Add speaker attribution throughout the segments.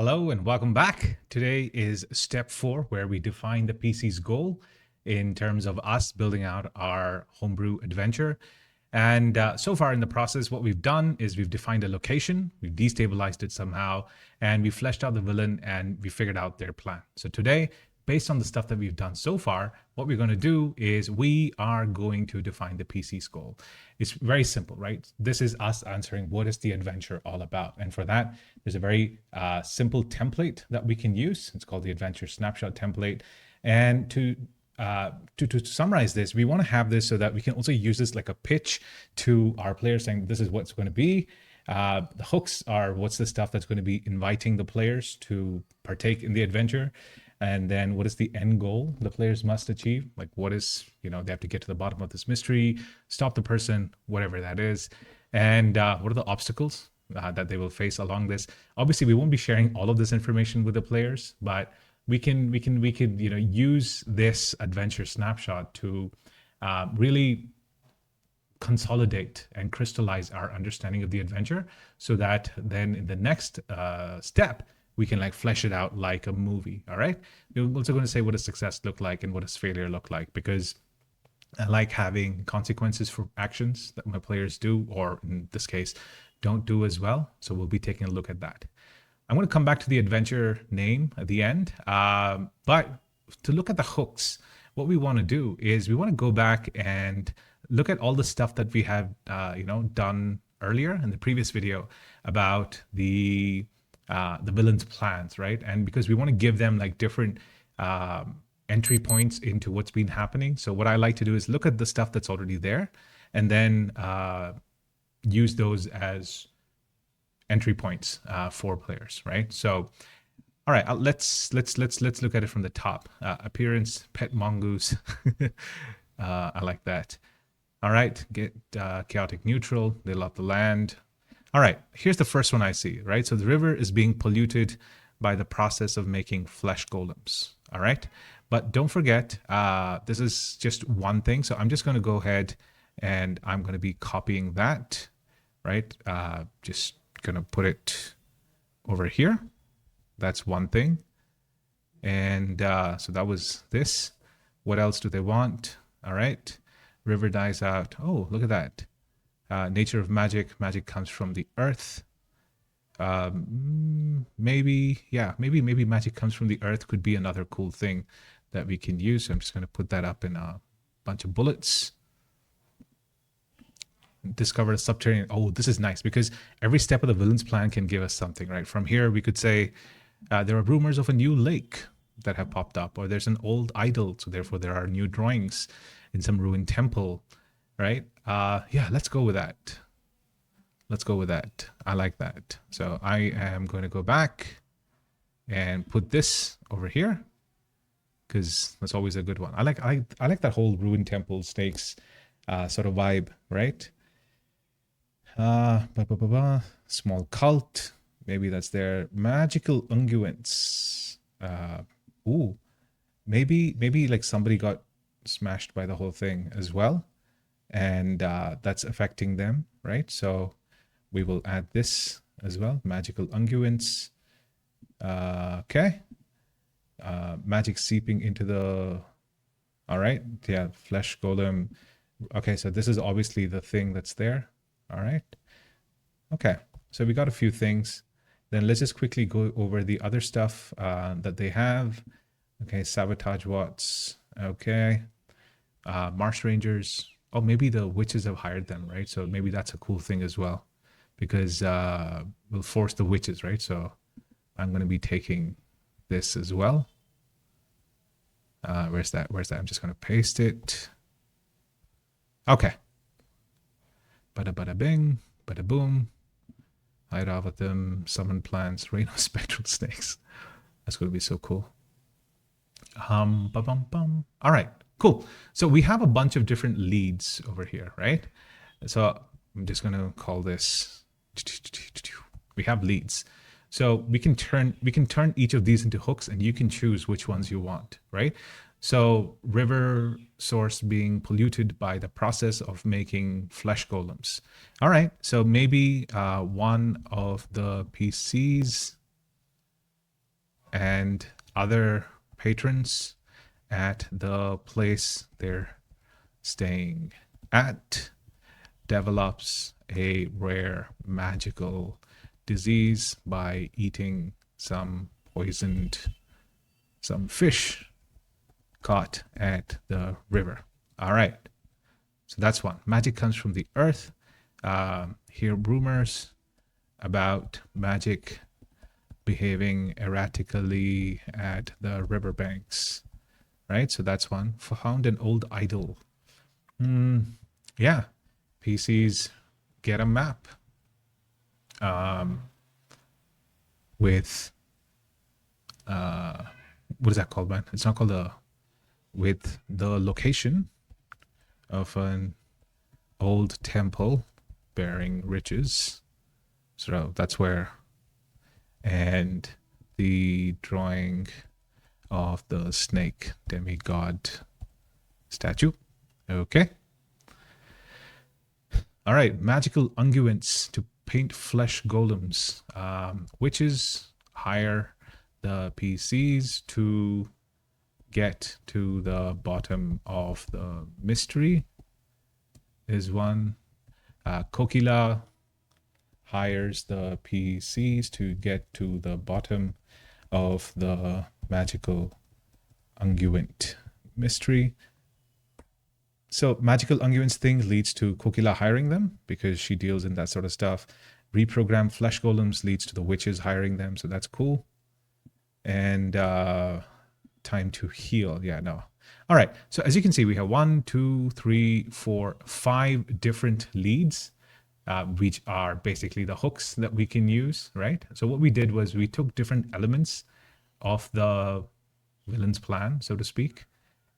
Speaker 1: Hello and welcome back. Today is step 4 where we define the PC's goal in terms of us building out our homebrew adventure. And so far in the process, what we've done is we've defined a location, we've destabilized it somehow, and we fleshed out the villain and we figured out their plan. So today, based on the stuff that we've done so far, what we're going to do is we are going to define the PC's goal. It's very simple, right? This is us answering what is the adventure all about. And for that, there's a very simple template that we can use. It's called the Adventure Snapshot Template. And to summarize this, we want to have this so that we can also use this like a pitch to our players saying this is what's going to be. The hooks are what's the stuff that's going to be inviting the players to partake in the adventure. And then what is the end goal the players must achieve? Like what is, they have to get to the bottom of this mystery, stop the person, whatever that is. And what are the obstacles that they will face along this? Obviously, we won't be sharing all of this information with the players, but we could use this adventure snapshot to really consolidate and crystallize our understanding of the adventure so that then in the next step, we can like flesh it out like a movie. All right. We're also going to say what does success look like and what does failure look like, because I like having consequences for actions that my players do, or in this case, don't do as well. So we'll be taking a look at that. I'm going to come back to the adventure name at the end. But to look at the hooks, what we want to do is we want to go back and look at all the stuff that we have, done earlier in the previous video about the villain's plans, right? And because we want to give them like different entry points into what's been happening. So what I like to do is look at the stuff that's already there and then use those as entry points for players, right? So, all right, let's look at it from the top. Appearance, pet mongoose. I like that. All right, get chaotic neutral. They love the land. All right, here's the first one I see, right? So the river is being polluted by the process of making flesh golems. All right, but don't forget, this is just one thing. So I'm just going to go ahead and I'm going to be copying that, right? Just going to put it over here. That's one thing. And so that was this. What else do they want? All right, river dies out. Oh, look at that. Nature of magic. Magic comes from the earth. Maybe magic comes from the earth could be another cool thing that we can use. So I'm just going to put that up in a bunch of bullets. Discover a subterranean. Oh, this is nice because every step of the villain's plan can give us something, right? From here, we could say there are rumors of a new lake that have popped up, or there's an old idol. So therefore, there are new drawings in some ruined temple, right? Yeah, let's go with that. Let's go with that. I like that. So I am going to go back and put this over here because that's always a good one. I like that whole ruined temple snakes sort of vibe, right? Small cult. Maybe that's their magical unguents. Maybe like somebody got smashed by the whole thing as well, and that's affecting them, right? So we will add this as well. Magical unguents. Okay. Magic seeping into the. All right. Yeah. Flesh golem. Okay. So this is obviously the thing that's there. All right. Okay. So we got a few things. Then let's just quickly go over the other stuff that they have. Okay. Sabotage watts. Okay. Marsh rangers. Oh, maybe the witches have hired them, right? So maybe that's a cool thing as well, because we'll force the witches, right? So I'm going to be taking this as well. Where's that? I'm just going to paste it. Okay. Bada bada bing, bada boom. Hide off with them, summon plants, rain of spectral snakes. That's going to be so cool. All right, cool. So we have a bunch of different leads over here, right? So I'm just going to call this. We have leads. So we can turn each of these into hooks, and you can choose which ones you want, right? So river source being polluted by the process of making flesh golems. All right, so maybe one of the PCs and other patrons at the place they're staying at develops a rare magical disease by eating some fish caught at the river. All right. So that's one. Magic comes from the earth. Hear rumors about magic behaving erratically at the riverbanks. Right? So that's one. Found an old idol. Yeah. PCs get a map with what is that called, man? It's not called with the location of an old temple bearing riches. So that's where, and the drawing of the snake demigod statue. Okay. All right, magical unguents to paint flesh golems. Witches hire the PCs to get to the bottom of the mystery is one. Kokila hires the PCs to get to the bottom of the magical unguent mystery. So magical unguents thing leads to Kokila hiring them because she deals in that sort of stuff. Reprogram flesh golems leads to the witches hiring them, so that's cool. And time to heal. Yeah, no. All right. So as you can see, we have 1, 2, 3, 4, 5 different leads, which are basically the hooks that we can use, right? So what we did was we took different elements of the villain's plan, so to speak,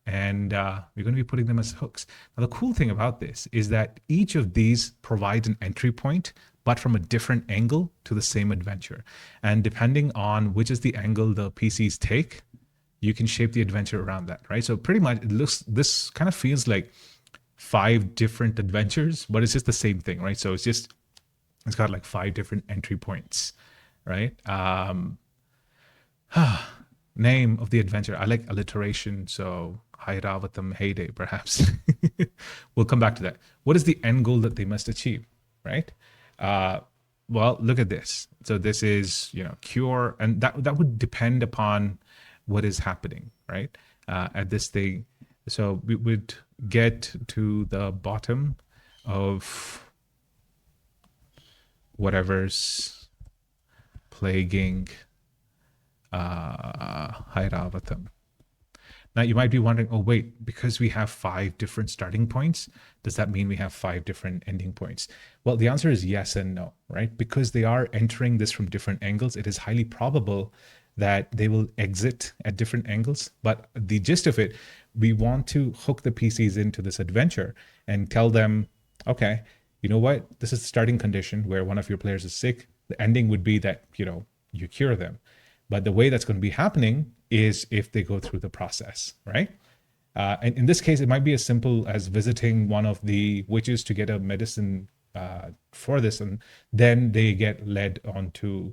Speaker 1: and we're going to be putting them as hooks. Now, the cool thing about this is that each of these provides an entry point, but from a different angle to the same adventure. And depending on which is the angle the PCs take, you can shape the adventure around that, right? So pretty much this kind of feels like 5 different adventures, but it's just the same thing, right? So it's got like 5 different entry points, right? Name of the adventure. I like alliteration, so Hairavatam Heyday, perhaps. We'll come back to that. What is the end goal that they must achieve, right? Well, look at this. So this is, cure, and that would depend upon what is happening, right? At this thing. So we would get to the bottom of whatever's plaguing Hairavatam. Now you might be wondering, oh wait, because we have 5 different starting points, does that mean we have 5 different ending points? Well, the answer is yes and no, right? Because they are entering this from different angles, it is highly probable that they will exit at different angles. But the gist of it, we want to hook the PCs into this adventure and tell them, okay, you know what? This is the starting condition where one of your players is sick. The ending would be that, you cure them. But the way that's going to be happening is if they go through the process, right? And in this case, it might be as simple as visiting one of the witches to get a medicine for this, and then they get led onto,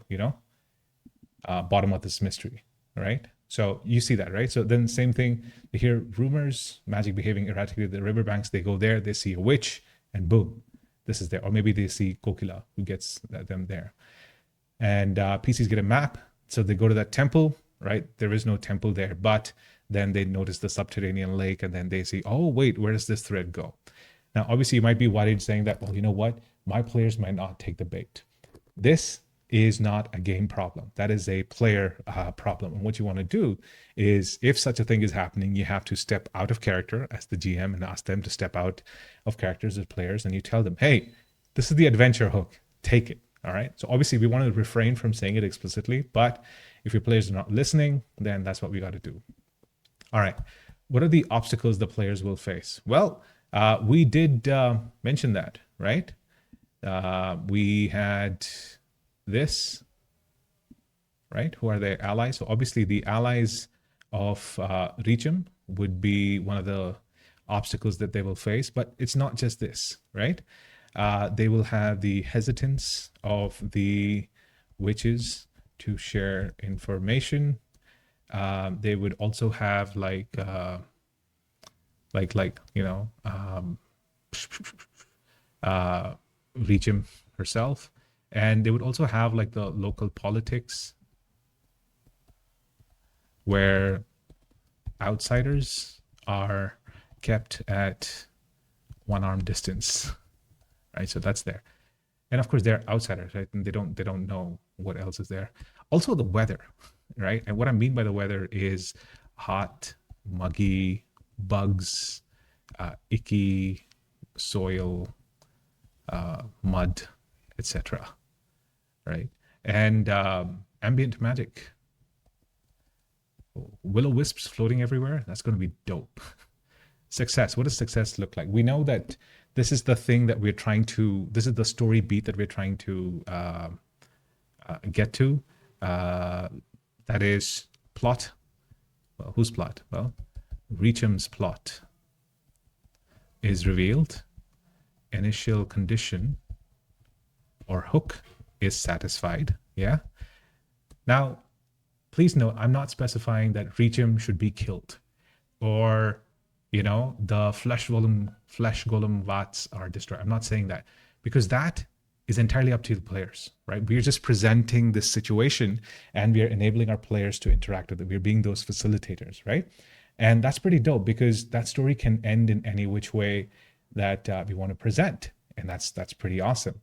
Speaker 1: bottom of this mystery, right? So you see that, right? So then same thing, they hear rumors, magic behaving erratically at the riverbanks, they go there, they see a witch, and boom, this is there. Or maybe they see Kokila, who gets them there. And PCs get a map, so they go to that temple, right? There is no temple there, but then they notice the subterranean lake, and then they see, oh, wait, where does this thread go? Now, obviously, you might be worried saying that, well, you know what? My players might not take the bait. This is not a game problem. That is a player problem. And what you want to do is, if such a thing is happening, you have to step out of character as the GM and ask them to step out of characters as players. And you tell them, hey, this is the adventure hook. Take it. All right. So obviously, we want to refrain from saying it explicitly. But if your players are not listening, then that's what we got to do. All right. What are the obstacles the players will face? Well, we did mention that, right? We had this, right? Who are their allies? So obviously the allies of Reacham would be one of the obstacles that they will face, but it's not just this, right? They will have the hesitance of the witches to share information. They would also have uh, Regim herself, and they would also have like the local politics where outsiders are kept at one arm distance, right? So that's there, and of course they're outsiders, right? And they don't know what else is there. Also the weather, right? And what I mean by the weather is hot, muggy, bugs, icky soil, mud, etc. Right? And ambient magic, will-o-wisps floating everywhere. That's going to be dope. Success. What does success look like? We know that this is the thing that we're trying to. This is the story beat that we're trying to get to. That is plot. Well, whose plot? Well, Reacham's plot is revealed. Initial condition or hook is satisfied. Yeah. Now, please note, I'm not specifying that Reacham should be killed, or the flesh golem vats are destroyed. I'm not saying that, because that is entirely up to the players, right? We're just presenting this situation and we are enabling our players to interact with it. We're being those facilitators, right? And that's pretty dope, because that story can end in any which way that we want to present. And that's pretty awesome,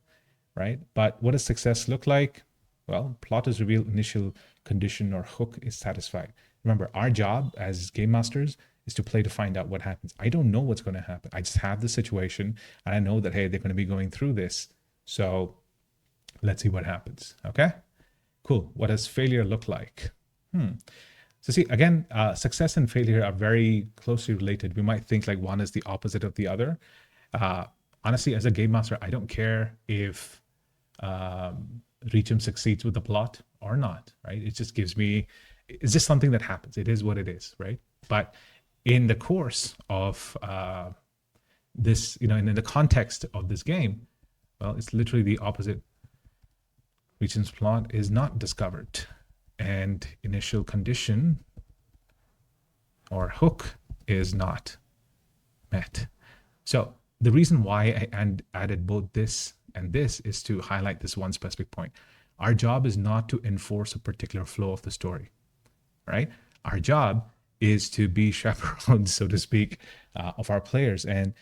Speaker 1: right? But what does success look like? Well, plot is revealed, initial condition or hook is satisfied. Remember, our job as game masters is to play to find out what happens. I don't know what's going to happen. I just have the situation and I know that, hey, they're going to be going through this. So let's see what happens. Okay, cool. What does failure look like? So see, again, success and failure are very closely related. We might think like one is the opposite of the other. Honestly, as a game master, I don't care if Reacham succeeds with the plot or not, right? It just gives me, it's just something that happens. It is what it is, right? But in the course of this, in the context of this game, well, it's literally the opposite. Reacham's plot is not discovered, and initial condition or hook is not met. So the reason why I added both this and this is to highlight this one specific point. Our job is not to enforce a particular flow of the story, right? Our job is to be chaperones, so to speak, of our players, and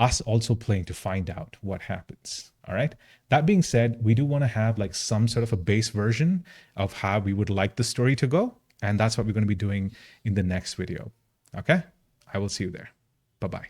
Speaker 1: us also playing to find out what happens. All right. That being said, we do want to have like some sort of a base version of how we would like the story to go. And that's what we're going to be doing in the next video. Okay. I will see you there. Bye-bye.